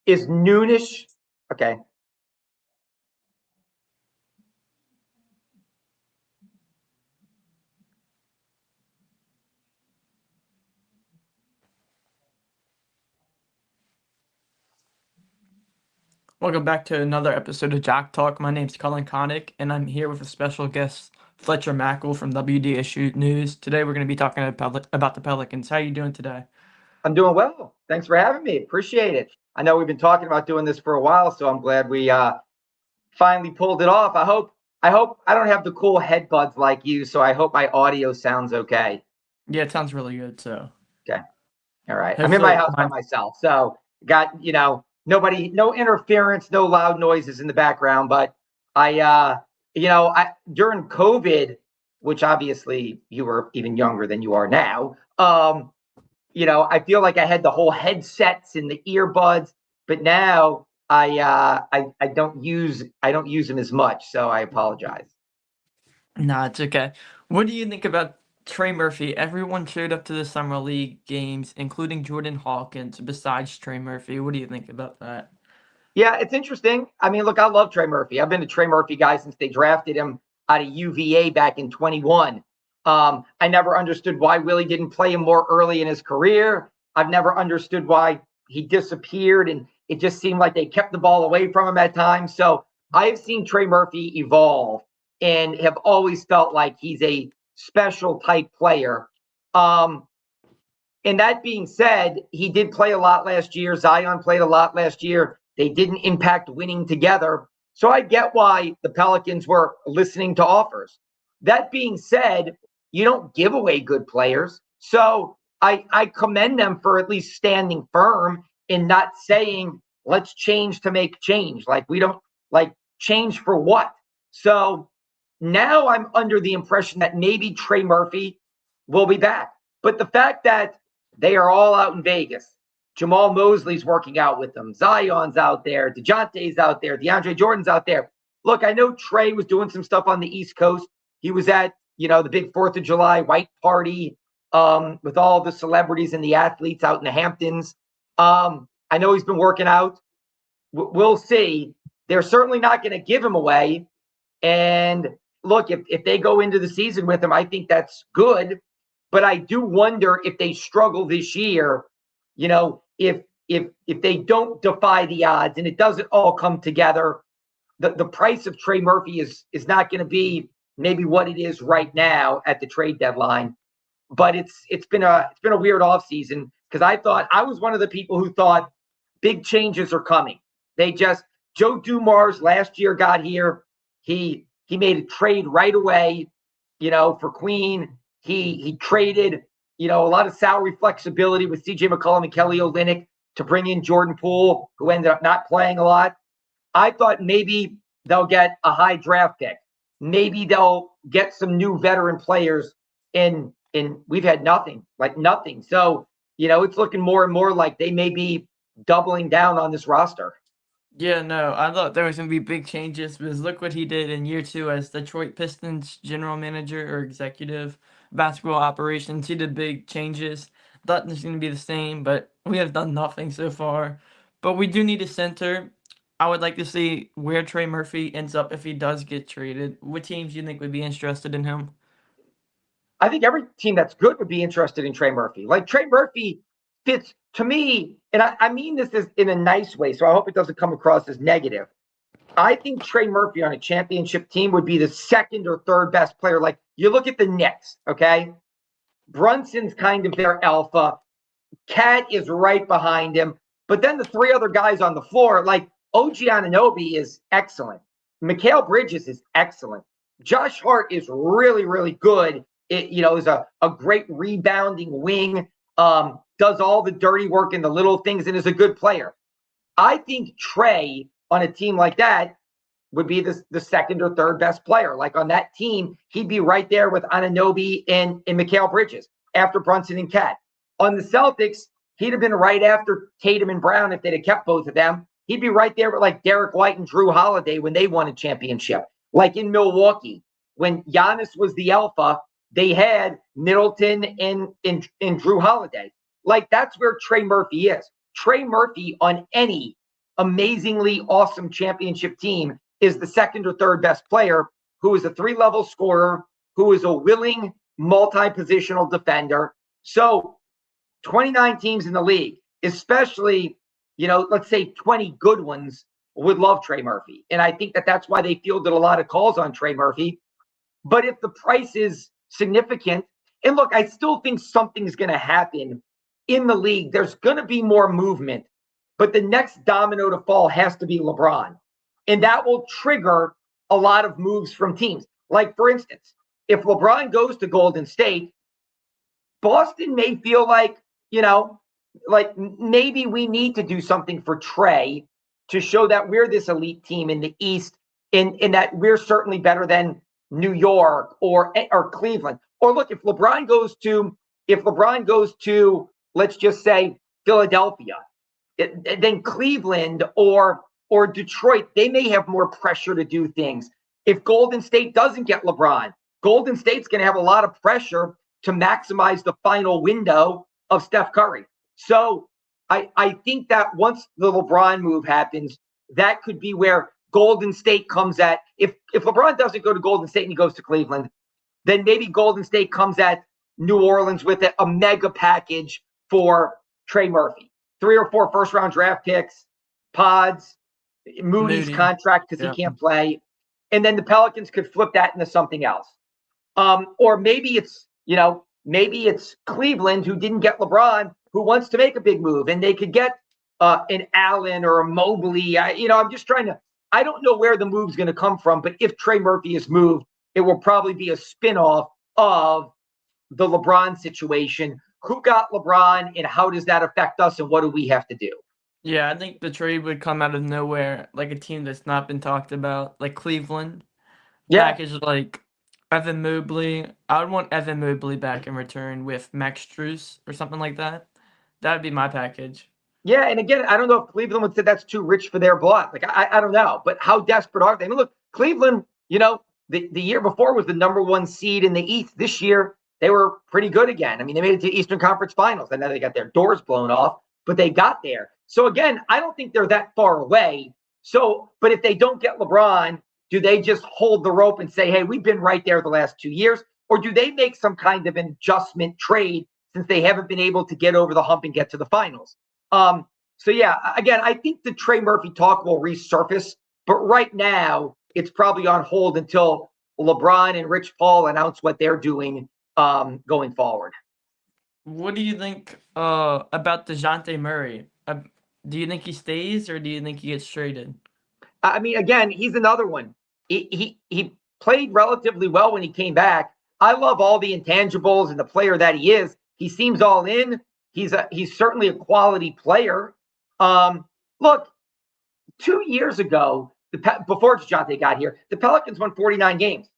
Is noonish okay? Welcome back to another episode of Jack Talk. My name's Colin Connick, and I'm here with a special guest, Fletcher Mackel from WDSU News. Today, we're going to be talking about the Pelicans. How are you doing today? I'm doing well. Thanks for having me. Appreciate it. I know we've been talking about doing this for a while, so I'm glad we finally pulled it off. I hope I don't have the cool head buds like you, so I hope my audio sounds okay. Yeah, it sounds really good. So Okay. All right. I'm in my hopefully, house by myself, so got nobody, no interference, no loud noises in the background. But I during COVID, which obviously you were even younger than you are now. I feel like I had the whole headsets and the earbuds, but now I don't use them as much, so I apologize. nah, it's okay. What do you think about Trey Murphy? Everyone showed up to the summer league games, including Jordan Hawkins. Besides Trey Murphy, what do you think about that? Yeah, it's interesting. I mean, look, I love Trey Murphy. I've been a Trey Murphy guy since they drafted him out of UVA back in 21. I never understood why Willie didn't play him more early in his career. I've never understood why he disappeared, and it just seemed like they kept the ball away from him at times. So I've seen Trey Murphy evolve and have always felt like he's a special type player. Um, and that being said, he did play a lot last year. Zion played a lot last year. They didn't impact winning together. So I get why the Pelicans were listening to offers. That being said, you don't give away good players. So I commend them for at least standing firm and not saying, let's change to make change. Like, we don't like change for what? So now I'm under the impression that maybe Trey Murphy will be back. But the fact that they are all out in Vegas. Jamal Mosley's working out with them. Zion's out there. DeJounte's out there. DeAndre Jordan's out there. Look, I know Trey was doing some stuff on the East Coast. He was at, the big 4th of July white party with all the celebrities and the athletes out in the Hamptons. I know he's been working out. We'll see. They're certainly not going to give him away. And look, if they go into the season with him, I think that's good. But I do wonder if they struggle this year, if they don't defy the odds and it doesn't all come together, the price of Trey Murphy is not going to be maybe what it is right now at the trade deadline. But it's been a weird offseason because I was one of the people who thought big changes are coming. Joe Dumars last year got here. He made a trade right away, for Queen. He traded, a lot of salary flexibility with CJ McCollum and Kelly Olynyk to bring in Jordan Poole, who ended up not playing a lot. I thought maybe they'll get a high draft pick. Maybe they'll get some new veteran players in we've had nothing, like nothing. So, it's looking more and more like they may be doubling down on this roster. Yeah, no, I thought there was going to be big changes because look what he did in year two as Detroit Pistons general manager or executive basketball operations. He did big changes. Thought this was going to be the same, but we have done nothing so far. But we do need a center. I would like to see where Trey Murphy ends up if he does get traded. What teams do you think would be interested in him? I think every team that's good would be interested in Trey Murphy. Like, Trey Murphy fits to me, and I mean this is in a nice way, so I hope it doesn't come across as negative. I think Trey Murphy on a championship team would be the second or third best player. Like, you look at the Knicks, okay? Brunson's kind of their alpha. Cat is right behind him. But then the three other guys on the floor, like OG Anunoby is excellent. Mikal Bridges is excellent. Josh Hart is really, really good. Is a great rebounding wing, does all the dirty work and the little things, and is a good player. I think Trey on a team like that would be the second or third best player. Like, on that team, he'd be right there with Anunoby and Mikal Bridges after Brunson and Cat. On the Celtics, he'd have been right after Tatum and Brown if they'd have kept both of them. He'd be right there with like Derek White and Drew Holiday when they won a championship. Like in Milwaukee, when Giannis was the alpha, they had Middleton and Drew Holiday. Like, that's where Trey Murphy is. Trey Murphy on any amazingly awesome championship team is the second or third best player, who is a 3-level scorer, who is a willing multi-positional defender. So 29 teams in the league, especially, let's say 20 good ones, would love Trey Murphy. And I think that that's why they fielded a lot of calls on Trey Murphy. But if the price is significant, and look, I still think something's going to happen in the league. There's going to be more movement, but the next domino to fall has to be LeBron. And that will trigger a lot of moves from teams. Like, for instance, if LeBron goes to Golden State, Boston may feel like, like maybe we need to do something for Trey to show that we're this elite team in the East, and that we're certainly better than New York or Cleveland. Or look, if LeBron goes to, let's just say, Philadelphia, then Cleveland or Detroit, they may have more pressure to do things. If Golden State doesn't get LeBron, Golden State's going to have a lot of pressure to maximize the final window of Steph Curry. So I think that once the LeBron move happens, that could be where Golden State comes at. If LeBron doesn't go to Golden State and he goes to Cleveland, then maybe Golden State comes at New Orleans with a mega package for Trey Murphy. 3 or 4 first-round draft picks, pods, Moody's contract because he can't play. And then the Pelicans could flip that into something else. Or maybe it's Cleveland, who didn't get LeBron, who wants to make a big move, and they could get an Allen or a Mobley. I'm just trying to. I don't know where the move's going to come from, but if Trey Murphy is moved, it will probably be a spinoff of the LeBron situation. Who got LeBron, and how does that affect us, and what do we have to do? Yeah, I think the trade would come out of nowhere, like a team that's not been talked about, like Cleveland. Yeah. Package like Evan Mobley. I would want Evan Mobley back in return with Max Strus or something like that. That would be my package. Yeah, and again, I don't know if Cleveland would say that's too rich for their blood. Like, I don't know. But how desperate are they? I mean, look, Cleveland, the year before was the number 1 seed in the East. This year, they were pretty good again. I mean, they made it to the Eastern Conference Finals. I know they got their doors blown off, but they got there. So again, I don't think they're that far away. So, but if they don't get LeBron, do they just hold the rope and say, hey, we've been right there the last 2 years? Or do they make some kind of an adjustment trade since they haven't been able to get over the hump and get to the finals? So yeah, again, I think the Trey Murphy talk will resurface, but right now it's probably on hold until LeBron and Rich Paul announce what they're doing going forward. What do you think about DeJounte Murray? Do you think he stays, or do you think he gets traded? I mean, again, he's another one. He played relatively well when he came back. I love all the intangibles and the player that he is. He seems all in. He's certainly a quality player. Look, 2 years ago, before DeJounte got here, the Pelicans won 49 games.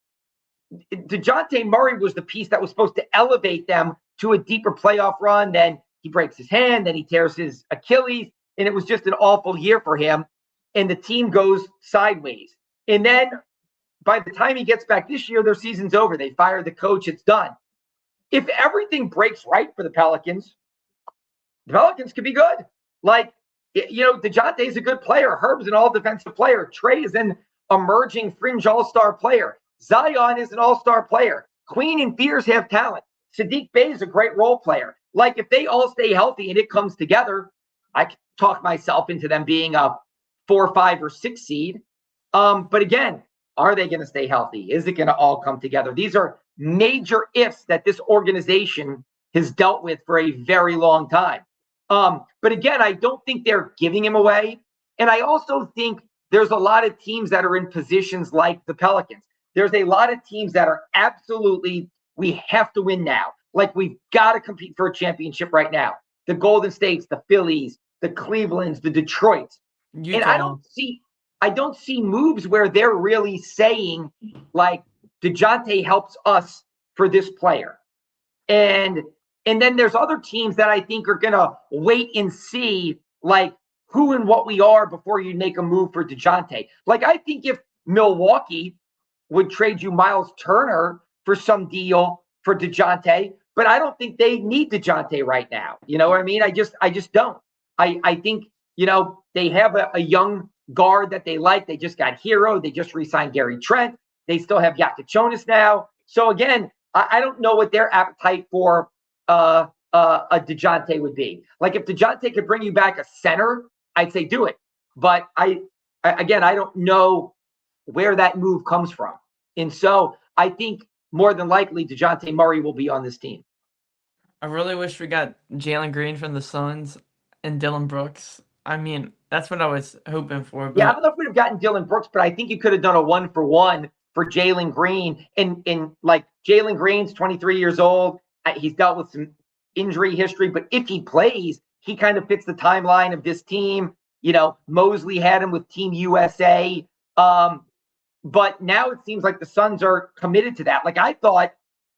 DeJounte Murray was the piece that was supposed to elevate them to a deeper playoff run. Then he breaks his hand, then he tears his Achilles, and it was just an awful year for him. And the team goes sideways. And then by the time he gets back this year, their season's over. They fire the coach. It's done. If everything breaks right for the Pelicans could be good. Like, DeJounte is a good player. Herb's an all-defensive player. Trey is an emerging fringe all-star player. Zion is an all-star player. Queen and Fears have talent. Sadiq Bey is a great role player. Like, if they all stay healthy and it comes together, I can talk myself into them being a 4, 5, or 6 seed. But again, are they going to stay healthy? Is it going to all come together? These are major ifs that this organization has dealt with for a very long time. But again, I don't think they're giving him away. And I also think there's a lot of teams that are in positions like the Pelicans. There's a lot of teams that are absolutely, we have to win now. Like, we've got to compete for a championship right now. The Golden States, the Phillies, the Clevelands, the Detroits. Utah. And I don't see moves where they're really saying, like, DeJounte helps us for this player. And then there's other teams that I think are going to wait and see, like, who and what we are before you make a move for DeJounte. Like, I think if Milwaukee would trade you Miles Turner for some deal for DeJounte, but I don't think they need DeJounte right now. You know what I mean? I just don't. I think they have a young guard that they like. They just got Hero. They just re-signed Gary Trent. They still have Yakachonis now. So again, I don't know what their appetite for a DeJounte would be. Like if DeJounte could bring you back a center, I'd say do it. But I don't know where that move comes from. And so I think more than likely DeJounte Murray will be on this team. I really wish we got Jalen Green from the Suns and Dylan Brooks. I mean, that's what I was hoping for. But Yeah, I don't know if we'd have gotten Dylan Brooks, but I think you could have done a 1-for-1 for Jalen Green. And like Jalen Green's 23 years old. He's dealt with some injury history, but if he plays, he kind of fits the timeline of this team. Mosley had him with Team USA. But now it seems like the Suns are committed to that. Like I thought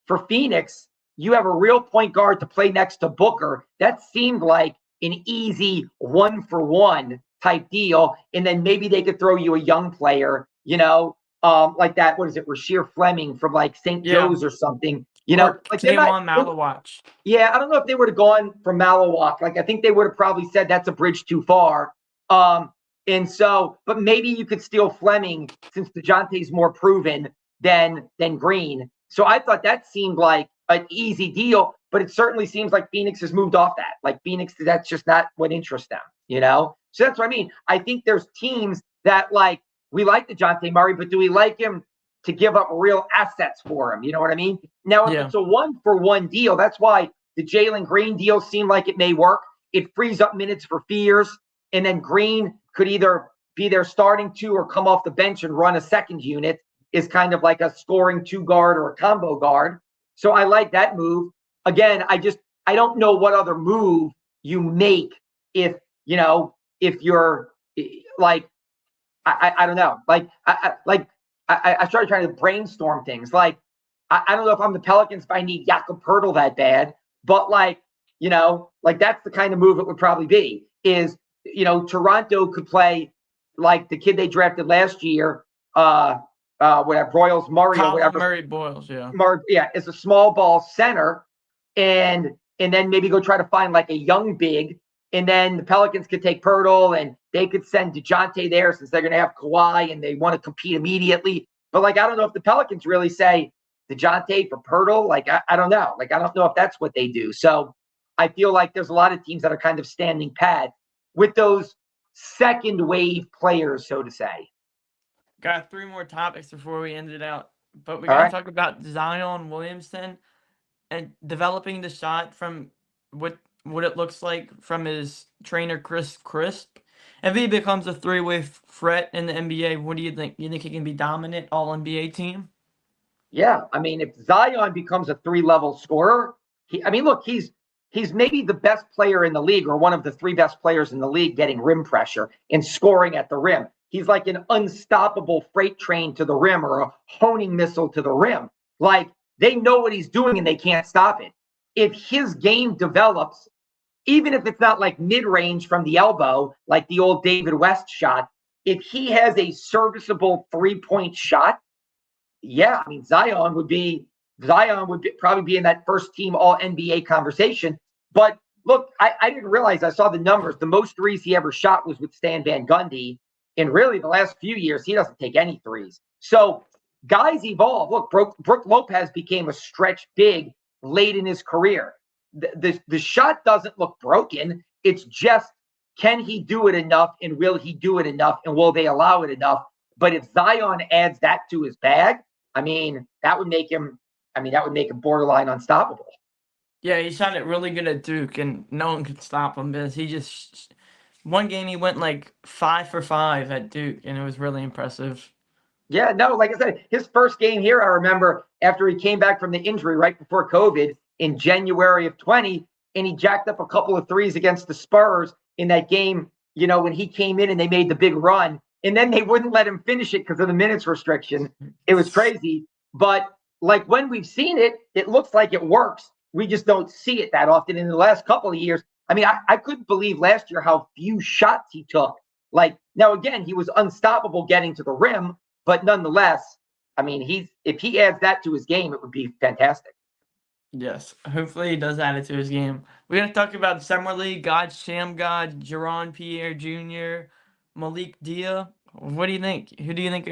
for Phoenix, you have a real point guard to play next to Booker. That seemed like an easy 1-for-1 type deal. And then maybe they could throw you a young player, like that. What is it? Rasheer Fleming from like St. Joe's or something, or like Kayvon Malawach. Yeah. I don't know if they would have gone for Malawach. Like, I think they would have probably said that's a bridge too far. And so, but maybe you could steal Fleming since DeJounte's more proven than Green. So I thought that seemed like an easy deal, but it certainly seems like Phoenix has moved off that. Like Phoenix, that's just not what interests them, So that's what I mean. I think there's teams that like, we like DeJounte Murray, but do we like him to give up real assets for him? You know what I mean? Now, if it's a 1-for-1 deal, that's why the Jalen Green deal seemed like it may work. It frees up minutes for Fears, and then Green could either be their starting two or come off the bench and run a second unit, is kind of like a scoring 2-guard or a combo guard. So I like that move. Again, I don't know what other move you make if you're like, I don't know. Like, I started trying to brainstorm things. Like, I don't know if I'm the Pelicans, if I need Jakob Poeltl that bad, but like that's the kind of move it would probably be is, Toronto could play like the kid they drafted last year, whatever, Broyles Murray or whatever. Murray Boyles, yeah. It's a small ball center, and then maybe go try to find like a young big, and then the Pelicans could take Poeltl and they could send DeJounte there since they're going to have Kawhi and they want to compete immediately. But like, I don't know if the Pelicans really say DeJounte for Poeltl. Like, I don't know. Like, I don't know if that's what they do. So I feel like there's a lot of teams that are kind of standing pat with those second wave players, so to say. Got 3 more topics before we end it out, but we got to talk about Zion Williamson and developing the shot from what it looks like from his trainer Chris Crisp. If he becomes a 3-way threat in the NBA, what do you think? You think he can be dominant all NBA team? Yeah, I mean, if Zion becomes a 3-level scorer, he's maybe the best player in the league, or one of the 3 best players in the league getting rim pressure and scoring at the rim. He's like an unstoppable freight train to the rim, or a honing missile to the rim. Like, they know what he's doing and they can't stop it. If his game develops, even if it's not like mid-range from the elbow, like the old David West shot, if he has a serviceable 3-point shot, yeah, I mean, Zion would probably be in that first team all NBA conversation. But look, I didn't realize, I saw the numbers. The most threes he ever shot was with Stan Van Gundy. And really the last few years, he doesn't take any threes. So guys evolve. Look, Brook Lopez became a stretch big late in his career. The shot doesn't look broken. It's just, can he do it enough, and will he do it enough, and will they allow it enough? But if Zion adds that to his bag, I mean, that would make him borderline unstoppable. Yeah, he shot it really good at Duke, and no one could stop him because he just, one game he went like 5 for 5 at Duke, and it was really impressive. Yeah, no, like I said, his first game here, I remember after he came back from the injury right before COVID in January of 20, and he jacked up a couple of threes against the Spurs in that game, when he came in and they made the big run, and then they wouldn't let him finish it because of the minutes restriction. It was crazy. But like, when we've seen it, it looks like it works. We just don't see it that often. In the last couple of years, I mean, I couldn't believe last year how few shots he took. Like, now again, he was unstoppable getting to the rim, but nonetheless, I mean, if he adds that to his game, it would be fantastic. Yes, hopefully he does add it to his game. We're gonna talk about Summer League God, Sham God, Jaron Pierre Jr., Malik Dia. What do you think? Who do you think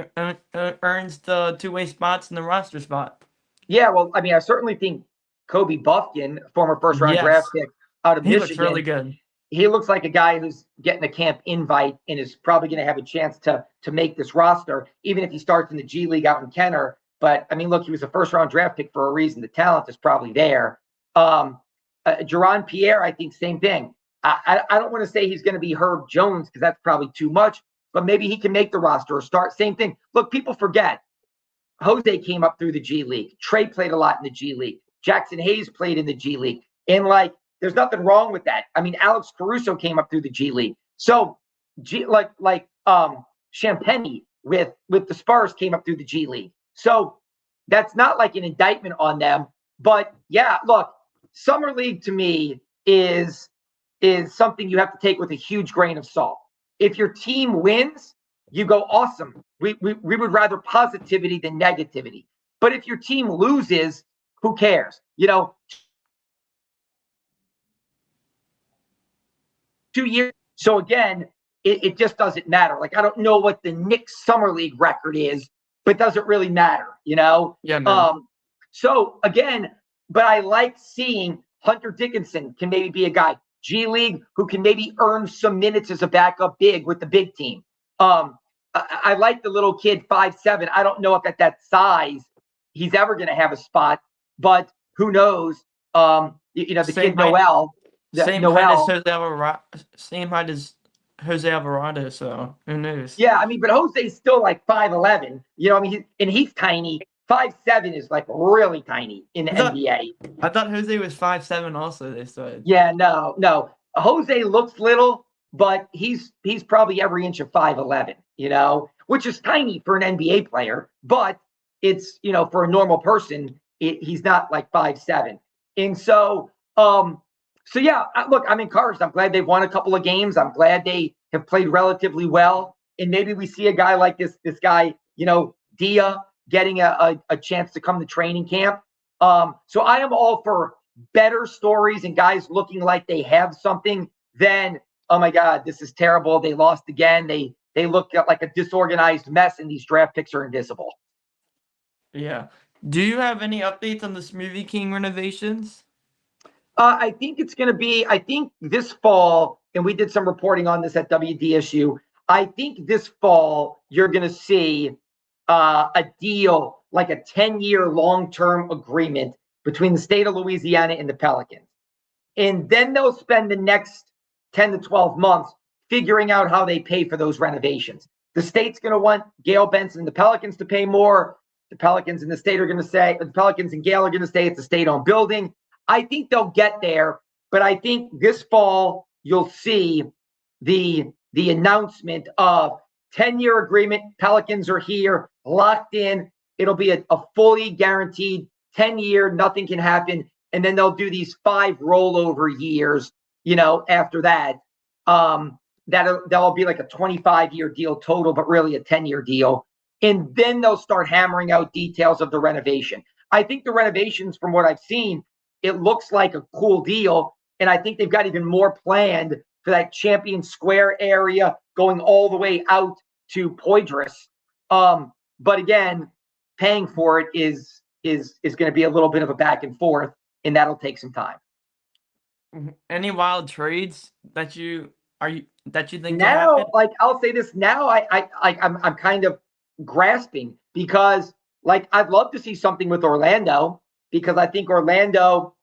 earns the two-way spots in the roster spot? Yeah, well, I mean, I certainly think Kobe Buffkin, former first round draft Yes, pick out of he looks really Michigan, good. he looks like a guy who's getting a camp invite and is probably going to have a chance to make this roster, even if he starts in the G League out in Kenner. But I mean, look, he was a first round draft pick for a reason. The talent is probably there. Jaron Pierre, I think same thing. I don't want to say he's going to be Herb Jones because that's probably too much, but maybe he can make the roster or start. Same thing. Look, people forget Jose came up through the G League. Trey played a lot in the G League. Jackson Hayes played in the G League. And like, there's nothing wrong with that. I mean, Alex Caruso came up through the G League. So, Champagny with the Spurs came up through the G League. So that's not like an indictment on them. But yeah, look, summer league to me is something you have to take with a huge grain of salt. If your team wins, you go awesome. We would rather positivity than negativity. But if your team loses, who cares? 2 years. So again, it just doesn't matter. Like I don't know what the Knicks summer league record is, but does it really matter? Yeah, man. So again, but I like seeing Hunter Dickinson can maybe be a guy G League who can maybe earn some minutes as a backup big with the big team. I like the little kid 5'7". I don't know if at that size he's ever going to have a spot, but who knows? The kid Noel. Same height as Jose Alvarado. So who knows? Yeah, I mean, but Jose's still like 5'11". I mean, and he's tiny. 5'7" is like really tiny in the NBA. I thought Jose was 5'7" also. They said. Yeah, no. Jose looks little, but he's probably every inch of 5'11", which is tiny for an NBA player, but it's, for a normal person, he's not like 5'7". And so yeah, look, I'm encouraged. I'm glad they've won a couple of games. I'm glad they have played relatively well. And maybe we see a guy like this guy, Dia, getting a chance to come to training camp. So I am all for better stories and guys looking like they have something than, oh my God, this is terrible. They lost again. They look like a disorganized mess, and these draft picks are invisible. Yeah. Do you have any updates on the Smoothie King renovations? I think it's going to be, I think this fall, and we did some reporting on this at WDSU. I think this fall you're going to see a deal, like a 10-year long-term agreement between the state of Louisiana and the Pelicans. And then they'll spend the next 10 to 12 months figuring out how they pay for those renovations. The state's going to want Gail Benson and the Pelicans to pay more. The Pelicans and the state are going to say, the Pelicans and Gail are going to say it's a state-owned building. I think they'll get there, but I think this fall you'll see the announcement of 10-year agreement. Pelicans are here, locked in. It'll be a fully guaranteed 10-year, nothing can happen. And then they'll do these 5 rollover years, after that. That'll be like a 25-year deal total, but really a 10-year deal. And then they'll start hammering out details of the renovation. I think the renovations, from what I've seen, it looks like a cool deal. And I think they've got even more planned for that Champion Square area going all the way out to Poydras. But again, paying for it is going to be a little bit of a back and forth, and that'll take some time. Any wild trades that you think now? Like I'll say this now, I'm kind of grasping because like I'd love to see something with Orlando, because I think Orlando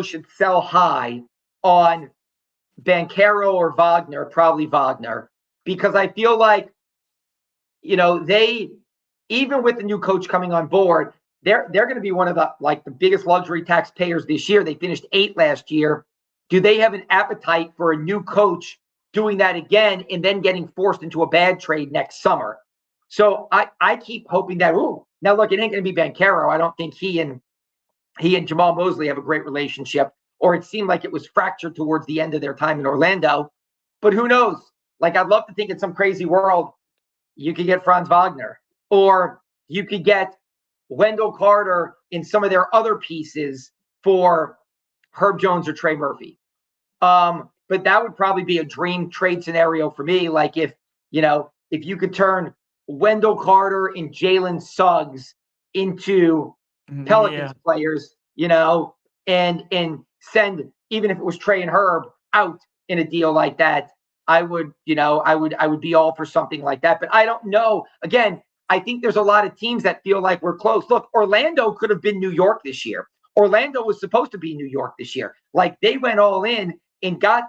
should sell high on Banchero or Wagner, probably Wagner, because I feel like, they, even with the new coach coming on board, they're going to be one of the biggest luxury taxpayers this year. They finished 8th last year. Do they have an appetite for a new coach doing that again and then getting forced into a bad trade next summer? So I keep hoping that, now look, it ain't going to be Banchero. I don't think he and Jamal Mosley have a great relationship, or it seemed like it was fractured towards the end of their time in Orlando. But who knows? Like, I'd love to think in some crazy world, you could get Franz Wagner, or you could get Wendell Carter and some of their other pieces for Herb Jones or Trey Murphy. But that would probably be a dream trade scenario for me. Like if you could turn Wendell Carter and Jalen Suggs into Pelicans players, and send, even if it was Trey and Herb, out in a deal like that, I would be all for something like that. But I don't know. Again, I think there's a lot of teams that feel like we're close. Look, Orlando could have been New York this year. Orlando was supposed to be New York this year. Like they went all in and got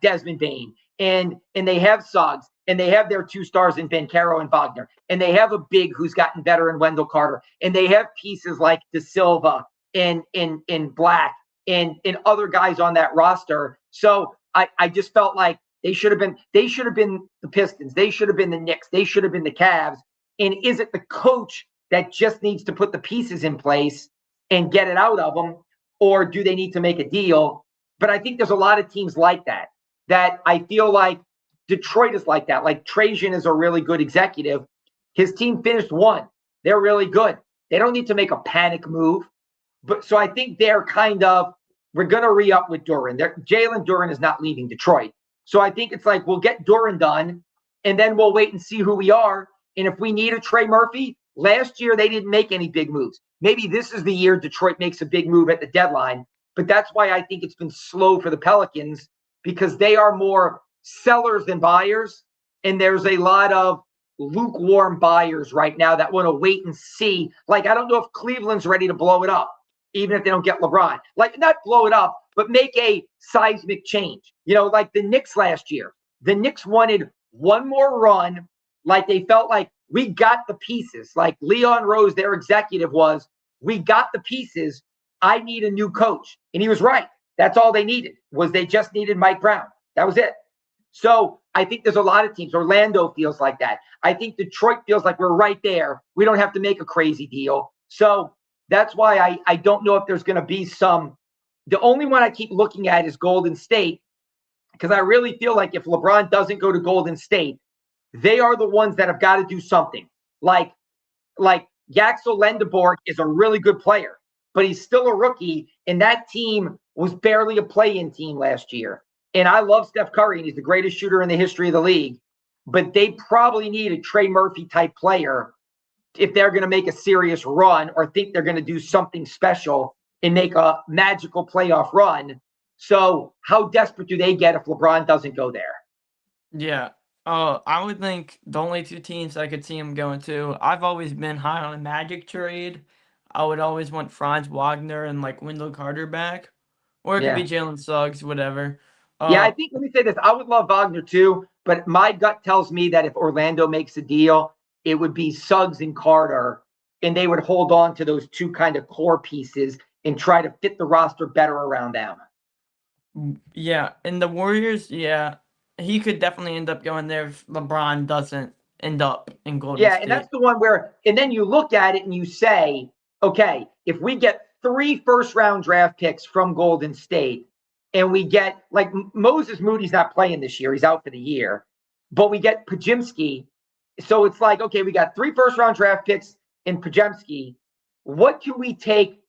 Desmond Bane, and they have Suggs, and they have their 2 stars in Banchero and Wagner, and they have a big who's gotten better in Wendell Carter, and they have pieces like De Silva and Black and other guys on that roster. So I just felt like they should have been the Pistons, they should have been the Knicks, they should have been the Cavs. And is it the coach that just needs to put the pieces in place and get it out of them, or do they need to make a deal? But I think there's a lot of teams like that I feel like Detroit is like that. Like Trajan is a really good executive. His team finished 1. They're really good. They don't need to make a panic move. But so I think they're kind of, we're going to re-up with Duren. Jalen Duren is not leaving Detroit. So I think it's like, we'll get Duren done, and then we'll wait and see who we are. And if we need a Trey Murphy, last year they didn't make any big moves. Maybe this is the year Detroit makes a big move at the deadline. But that's why I think it's been slow for the Pelicans, because they are more sellers than buyers. And there's a lot of lukewarm buyers right now that want to wait and see. Like, I don't know if Cleveland's ready to blow it up, even if they don't get LeBron. Like, not blow it up, but make a seismic change. Like the Knicks last year. The Knicks wanted one more run. Like they felt like we got the pieces. Like Leon Rose, their executive, was, we got the pieces. I need a new coach. And he was right. That's all they needed, was they just needed Mike Brown. That was it. So I think there's a lot of teams. Orlando feels like that. I think Detroit feels like we're right there. We don't have to make a crazy deal. So that's why I don't know if there's going to be some. The only one I keep looking at is Golden State, because I really feel like if LeBron doesn't go to Golden State, they are the ones that have got to do something. Like Yaxel Lendeborg is a really good player, but he's still a rookie, and that team was barely a play-in team last year. And I love Steph Curry, and he's the greatest shooter in the history of the league. But they probably need a Trey Murphy type player if they're going to make a serious run or think they're going to do something special and make a magical playoff run. So how desperate do they get if LeBron doesn't go there? Yeah. I would think the only 2 teams I could see him going to, I've always been high on a Magic trade. I would always want Franz Wagner and like Wendell Carter back. Or it could be Jalen Suggs, whatever. I think, let me say this. I would love Wagner too, but my gut tells me that if Orlando makes a deal, it would be Suggs and Carter, and they would hold on to those 2 kind of core pieces and try to fit the roster better around them. Yeah, and the Warriors, he could definitely end up going there if LeBron doesn't end up in Golden State. Yeah, and that's the one where, and then you look at it and you say, okay, if we get 3 first-round draft picks from Golden State, and we get, like, Moses Moody's not playing this year. He's out for the year. But we get Podziemski. So it's like, okay, we got 3 first-round draft picks in Podziemski. What can we take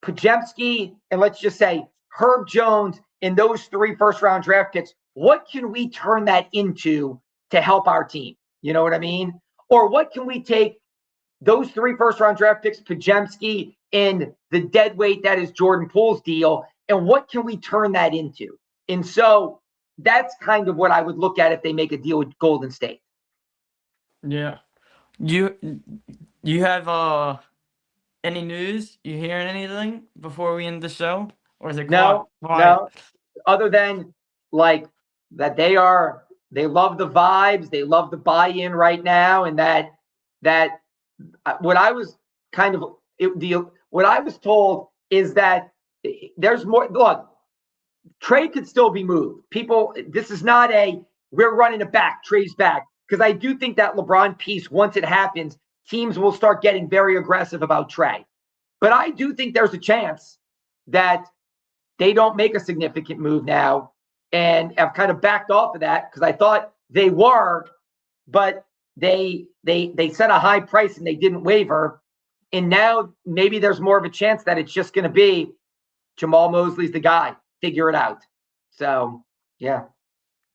Podziemski and let's just say Herb Jones and those 3 first-round draft picks, what can we turn that into to help our team? You know what I mean? Or what can we take those 3 first-round draft picks, Podziemski, and the dead weight that is Jordan Poole's deal, and what can we turn that into? And so that's kind of what I would look at if they make a deal with Golden State. Yeah. You have any news? You hearing anything before we end the show? Or is it quiet? No. Other than like that they love the vibes, they love the buy-in right now, and that what I was what I was told is that there's more. Look, Trey could still be moved. People, this is not we're running it back, Trey's back. Because I do think that LeBron piece, once it happens, teams will start getting very aggressive about Trey. But I do think there's a chance that they don't make a significant move now, and have kind of backed off of that, because I thought they were, but they set a high price and they didn't waver. And now maybe there's more of a chance that it's just going to be Jamal Mosley's the guy. Figure it out. So, yeah.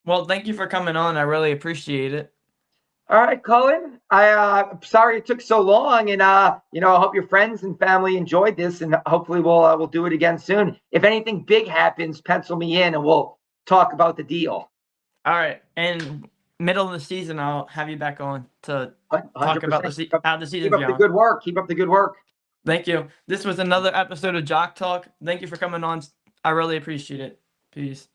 Well, thank you for coming on. I really appreciate it. All right, Cullen. I'm sorry it took so long, and I hope your friends and family enjoyed this, and hopefully we'll do it again soon. If anything big happens, pencil me in, and we'll talk about the deal. All right, and middle of the season, I'll have you back on to 100%. talk about how the season's Keep up the going. good work. Keep up the good work. Thank you. This was another episode of Jock Talk. Thank you for coming on. I really appreciate it. Peace.